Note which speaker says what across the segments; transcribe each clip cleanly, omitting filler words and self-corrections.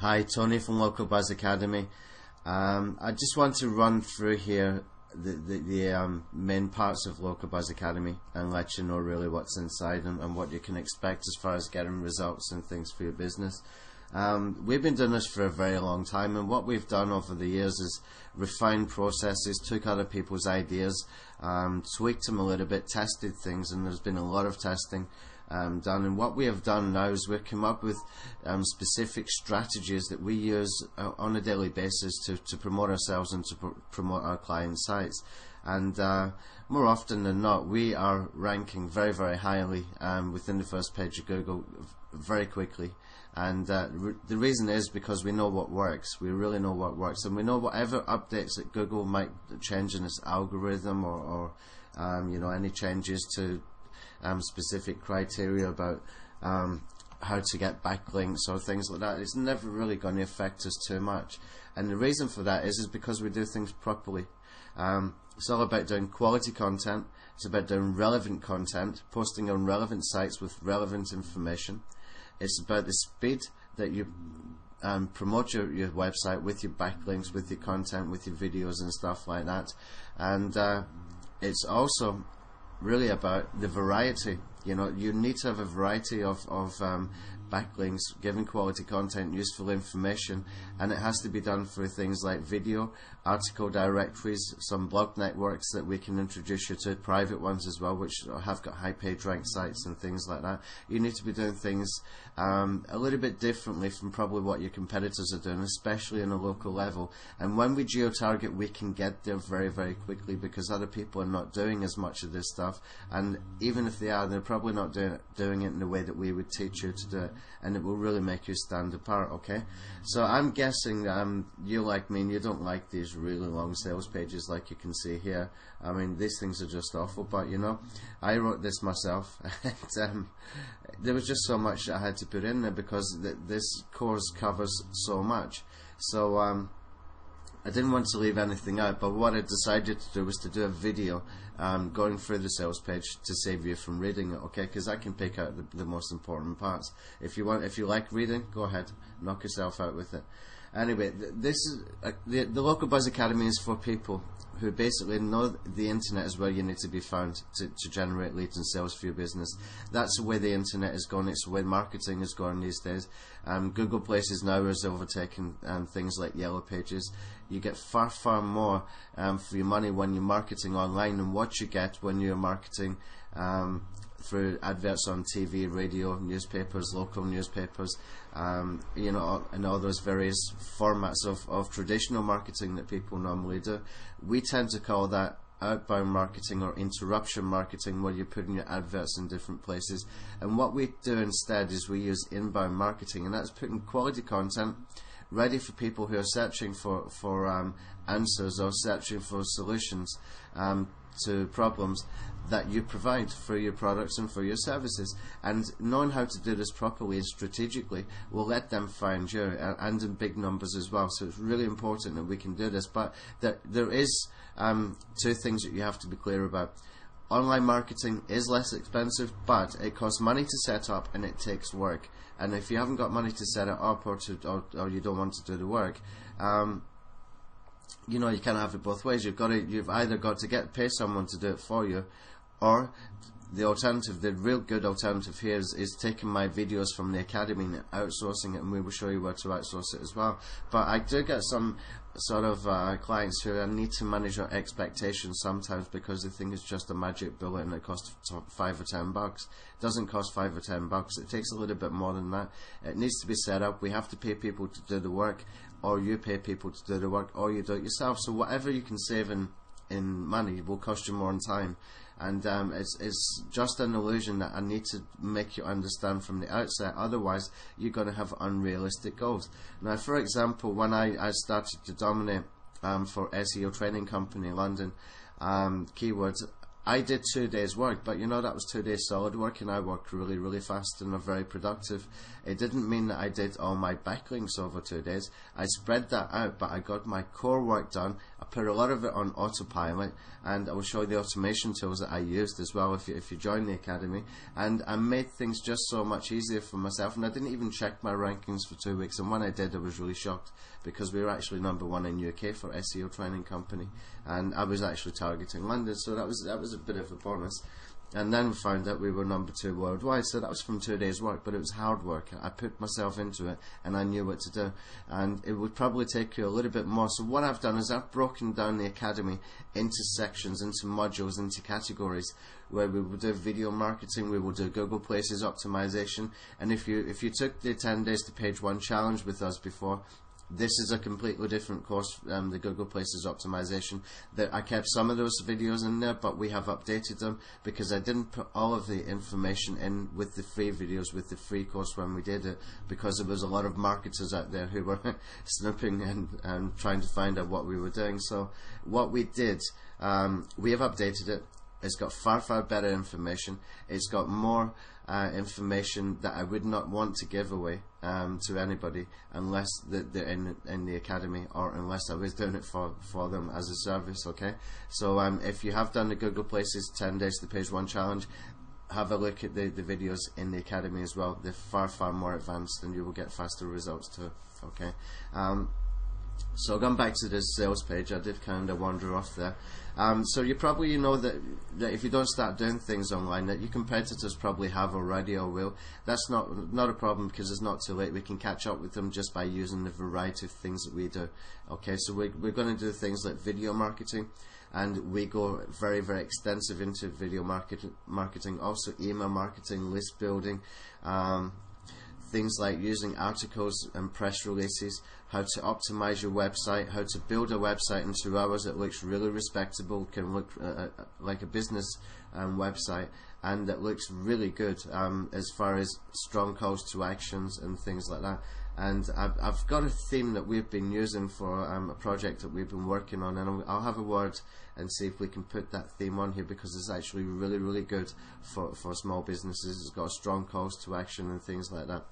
Speaker 1: Hi, Tony from Local Buzz Academy. I just want to run through here the main parts of Local Buzz Academy and let you know really what's inside and what you can expect as far as getting results and things for your business. We've been doing this for a very long time, and what we've done over the years is refined processes, took other people's ideas, tweaked them a little bit, tested things, and there's been a lot of testing done. And what we have done now is we've come up with specific strategies that we use on a daily basis to promote ourselves and to promote our client sites. And more often than not, we are ranking very, very highly within the first page of Google very quickly. And the reason is because we know what works. We really know what works, and we know whatever updates that Google might change in its algorithm or any changes to specific criteria about how to get backlinks or things like that, it's never really going to affect us too much. And the reason for that is because we do things properly. It's all about doing quality content. It's about doing relevant content, posting on relevant sites with relevant information. It's about the speed that you promote your website with your backlinks, with your content, with your videos and stuff like that. And it's also really about the variety. You need to have a variety of backlinks, giving quality content, useful information, and it has to be done through things like video, article directories, some blog networks that we can introduce you to, private ones as well, which have got high page rank sites and things like that. You need to be doing things a little bit differently from probably what your competitors are doing, especially on a local level. And when we geo-target, we can get there very, very quickly because other people are not doing as much of this stuff, and even if they are, they're probably not doing it in the way that we would teach you to do it, and it will really make you stand apart. Okay, so I'm guessing you, like me, and you don't like these really long sales pages like you can see here. I mean, these things are just awful, but I wrote this myself and there was just so much that I had to put in there because this course covers so much. So I didn't want to leave anything out, but what I decided to do was to do a video going through the sales page to save you from reading it, okay? Because I can pick out the most important parts. If you like reading, go ahead, knock yourself out with it. Anyway, this is the Local Buzz Academy is for people who basically know the internet is where you need to be found to generate leads and sales for your business. That's the way the internet is going. It's the way marketing is going these days. Google Places now is overtaking things like Yellow Pages. You get far, far more for your money when you're marketing online than what you get when you're marketing through adverts on TV, radio, newspapers, local newspapers, and all those various formats of traditional marketing that people normally do. We tend to call that outbound marketing or interruption marketing, where you're putting your adverts in different places. And what we do instead is we use inbound marketing, and that's putting quality content ready for people who are searching for answers or searching for solutions to problems that you provide for your products and for your services. And knowing how to do this properly and strategically will let them find you, and in big numbers as well. So it's really important that we can do this. But there is two things that you have to be clear about. Online marketing is less expensive, but it costs money to set up and it takes work. And if you haven't got money to set it up, or you don't want to do the work, you can't have it both ways. You've either got to pay someone to do it for you, or the alternative, the real good alternative here is taking my videos from the academy and outsourcing it, and we will show you where to outsource it as well. But I do get some sort of clients who need to manage their expectations sometimes because they think it's just a magic bullet and it costs $5 or $10. It doesn't cost $5 or $10. It takes a little bit more than that. It needs to be set up. We have to pay people to do the work, or you pay people to do the work, or you do it yourself. So whatever you can save in money will cost you more in time. And it's just an illusion that I need to make you understand from the outset. Otherwise, you're going to have unrealistic goals. Now, for example, when I started to dominate for SEO training company in London, keywords, I did 2 days work, but you know, that was 2 days solid work, and I worked really, really fast and are very productive. It didn't mean that I did all my backlinks over 2 days. I spread that out, but I got my core work done. I put a lot of it on autopilot, and I will show you the automation tools that I used as well if you join the academy. And I made things just so much easier for myself, and I didn't even check my rankings for 2 weeks, and when I did, I was really shocked, because we were actually #1 in UK for SEO training company, and I was actually targeting London, so that was a bit of a bonus. And then we found out we were #2 worldwide, so that was from 2 days work, but it was hard work. I put myself into it, and I knew what to do, and it would probably take you a little bit more. So what I've done is I've broken down the academy into sections, into modules, into categories, where we will do video marketing, we will do Google Places optimization, and if you took the 10 days to page 1 challenge with us before, this is a completely different course, the Google Places optimization. That I kept some of those videos in there, but we have updated them, because I didn't put all of the information in with the free videos, with the free course when we did it, because there was a lot of marketers out there who were snooping and trying to find out what we were doing. So what we did, we have updated it. It's got far, far better information. It's got more information that I would not want to give away to anybody unless they're in the academy, or unless I was doing it for them as a service. Okay, so if you have done the Google Places 10 days to page 1 challenge, have a look at the videos in the academy as well. They're far, far more advanced, and you will get faster results too. Okay, so going back to this sales page, I did kind of wander off there. So you probably know that if you don't start doing things online, that your competitors probably have already or will. That's not a problem, because it's not too late. We can catch up with them just by using the variety of things that we do. Okay, so we're going to do things like video marketing, and we go very, very extensive into video marketing, also email marketing, list building, things like using articles and press releases, how to optimize your website, how to build a website in 2 hours that looks really respectable, can look like a business website, and that looks really good as far as strong calls to actions and things like that. And I've got a theme that we've been using for a project that we've been working on, and I'll have a word and see if we can put that theme on here, because it's actually really, really good for small businesses. It's got strong calls to action and things like that.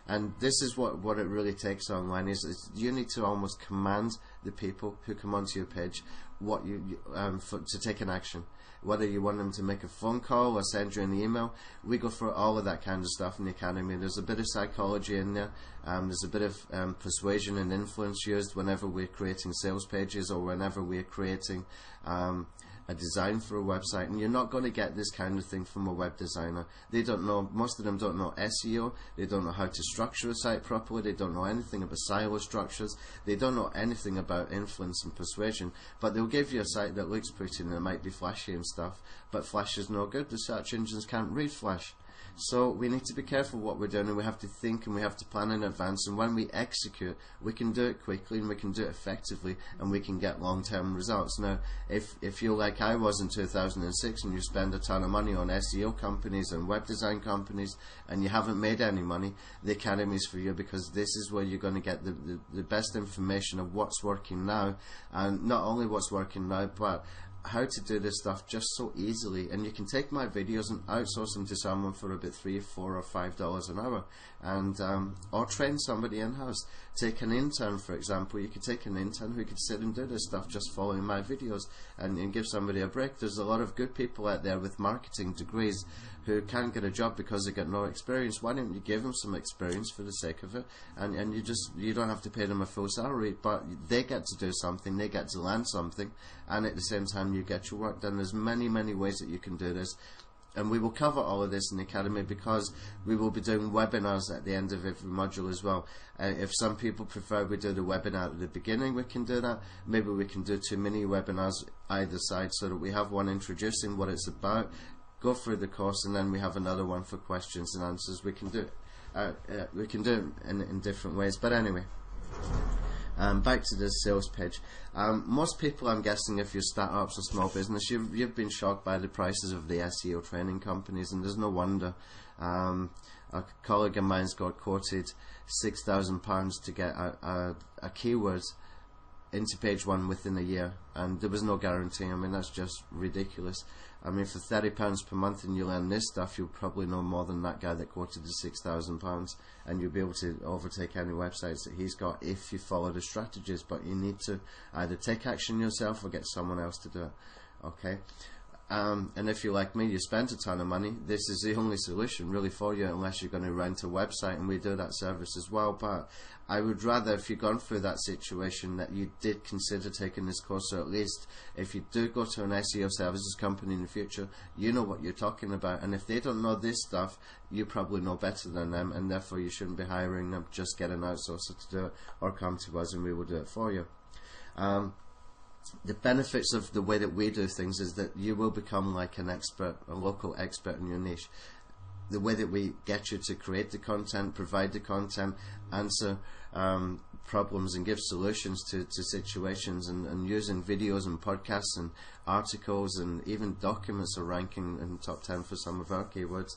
Speaker 1: And this is what it really takes online, is you need to almost command the people who come onto your page what to take an action. Whether you want them to make a phone call or send you an email, we go through all of that kind of stuff in the academy. There's a bit of psychology in there. There's a bit of persuasion and influence used whenever we're creating sales pages, or whenever we're creating a design for a website. And you're not going to get this kind of thing from a web designer. They don't know, most of them don't know SEO, they don't know how to structure a site properly, they don't know anything about silo structures, they don't know anything about influence and persuasion, but they'll give you a site that looks pretty and it might be flashy and stuff, but flash is no good. The search engines can't read flash. So we need to be careful what we're doing, and we have to think and we have to plan in advance, and when we execute, we can do it quickly and we can do it effectively, and we can get long-term results. Now, if you're like I was in 2006 and you spend a ton of money on SEO companies and web design companies and you haven't made any money, the academy is for you, because this is where you're going to get the best information of what's working now, and not only what's working now, but how to do this stuff just so easily. And you can take my videos and outsource them to someone for about $3, $4, or $5 an hour, and or train somebody in-house. Take an intern, for example. You could take an intern who could sit and do this stuff just following my videos, and give somebody a break. There's a lot of good people out there with marketing degrees who can't get a job because they got no experience. Why don't you give them some experience for the sake of it, and you don't have to pay them a full salary, but they get to do something, they get to learn something, and at the same time you get your work done. There's many ways that you can do this, and we will cover all of this in the academy, because we will be doing webinars at the end of every module as well. If some people prefer we do the webinar at the beginning, we can do that. Maybe we can do 2 mini webinars either side, so that we have one introducing what it's about, go through the course, and then we have another one for questions and answers. We can do it in different ways. But anyway, back to this sales page. Most people, I'm guessing, if you're startups or small business, you've been shocked by the prices of the SEO training companies, and there's no wonder. A colleague of mine's got quoted £6,000 to get a keyword into page 1 within a year, and there was no guarantee. I mean, that's just ridiculous. I mean, for £30 per month and you learn this stuff, you'll probably know more than that guy that quoted the £6,000, and you'll be able to overtake any websites that he's got if you follow the strategies. But you need to either take action yourself or get someone else to do it. Okay. And if you're like me, you spend a ton of money, this is the only solution really for you, unless you're going to rent a website, and we do that service as well. But I would rather, if you've gone through that situation, that you did consider taking this course, or at least if you do go to an SEO services company in the future, you know what you're talking about. And if they don't know this stuff, you probably know better than them, and therefore you shouldn't be hiring them. Just get an outsourcer to do it, or come to us and we will do it for you. The benefits of the way that we do things is that you will become like an expert, a local expert in your niche. The way that we get you to create the content, provide the content, answer problems and give solutions to situations, and using videos and podcasts and articles and even documents are ranking in the top 10 for some of our keywords.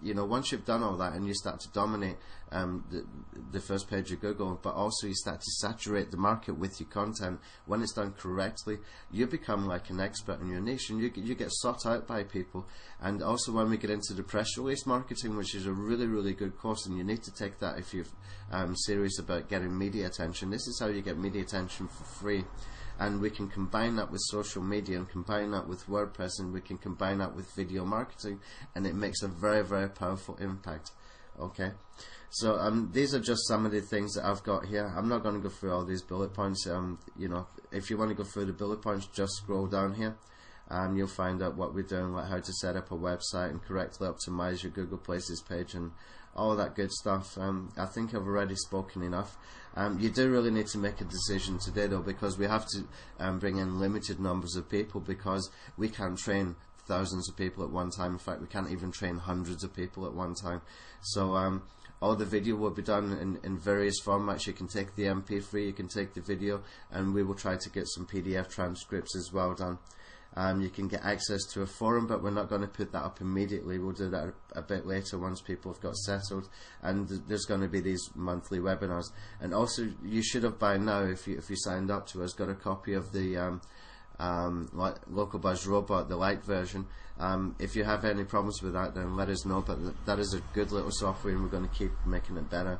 Speaker 1: You know, once you've done all that and you start to dominate the first page of Google, but also you start to saturate the market with your content, when it's done correctly, you become like an expert in your niche, and you get sought out by people. And also when we get into the press release marketing, which is a really, really good course, and you need to take that if you're serious about getting media attention. This is how you get media attention for free. And we can combine that with social media, and combine that with WordPress, and we can combine that with video marketing, and it makes a very, very powerful impact. Okay, so these are just some of the things that I've got here. I'm not going to go through all these bullet points. You know, if you want to go through the bullet points, just scroll down here, and you'll find out what we're doing, like how to set up a website and correctly optimize your Google Places page and all that good stuff. I think I've already spoken enough. You do really need to make a decision today, though, because we have to bring in limited numbers of people, because we can't train thousands of people at one time. In fact, we can't even train hundreds of people at one time. So all the video will be done in various formats. You can take the MP3, you can take the video, and we will try to get some PDF transcripts as well done. You can get access to a forum, but we're not going to put that up immediately. We'll do that a bit later once people have got settled. And there's going to be these monthly webinars. And also, you should have by now, if you signed up to us, got a copy of the Local Buzz Robot, the light version. If you have any problems with that, then let us know. But that is a good little software, and we're going to keep making it better.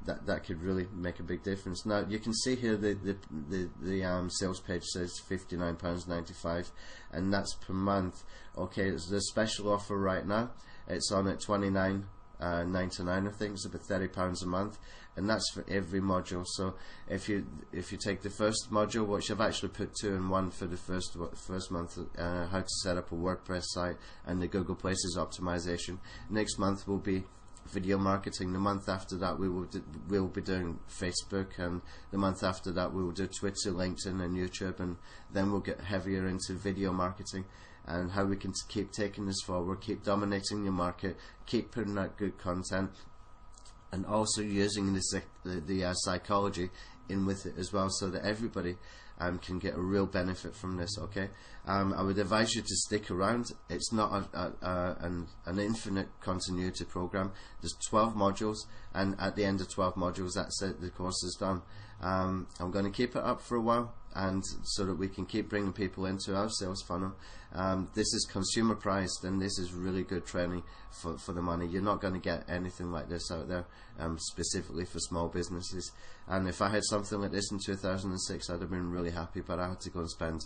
Speaker 1: That could really make a big difference. Now you can see here the sales page says £59.95, and that's per month. Okay, it's the special offer right now. It's on at $29.99. I think it's about £30 a month, and that's for every module. So if you take the first module, which I've actually put 2 in 1 for the first month, how to set up a WordPress site and the Google Places optimization. Next month will be video marketing. The month after that we'll be doing Facebook, and the month after that we will do Twitter, LinkedIn and YouTube, and then we'll get heavier into video marketing and how we can keep taking this forward, keep dominating your market, keep putting out good content, and also using the psychology in with it as well, so that everybody can get a real benefit from this. Okay, I would advise you to stick around. It's not an infinite continuity program. There's 12 modules, and at the end of 12 modules, that's it, the course is done. I'm going to keep it up for a while, and so that we can keep bringing people into our sales funnel. This is consumer priced, and this is really good training for the money. You're not going to get anything like this out there, specifically for small businesses. And if I had something like this in 2006, I'd have been really happy, but I had to go and spend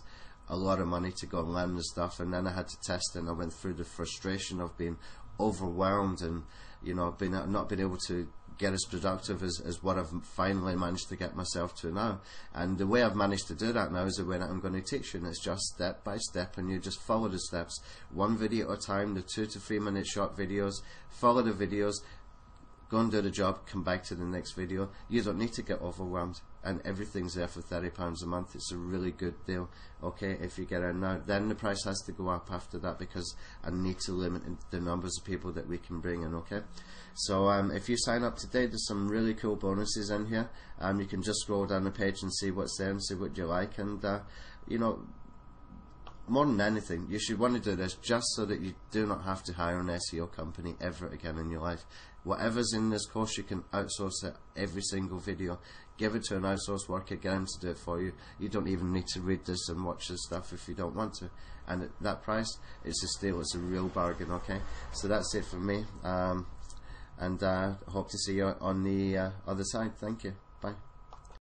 Speaker 1: a lot of money to go and learn the stuff, and then I had to test it, and I went through the frustration of being overwhelmed, and not being able to get as productive as what I've finally managed to get myself to now. And the way I've managed to do that now is the way that I'm going to teach you, and it's just step by step, and you just follow the steps, one video at a time, the 2 to 3 minute short videos. Follow the videos, go and do the job, come back to the next video. You don't need to get overwhelmed, and everything's there for £30 a month. It's a really good deal. Okay, if you get it now, then the price has to go up after that, because I need to limit the numbers of people that we can bring in. Okay, so if you sign up today, there's some really cool bonuses in here. You can just scroll down the page and see what's there and see what you like, and more than anything, you should want to do this just so that you do not have to hire an SEO company ever again in your life. Whatever's in this course, you can outsource it. Every single video, give it to an outsourced worker, get them to do it for you. You don't even need to read this and watch this stuff if you don't want to. And at that price, it's a steal. It's a real bargain. Okay, so that's it for me. And hope to see you on the other side. Thank you. Bye.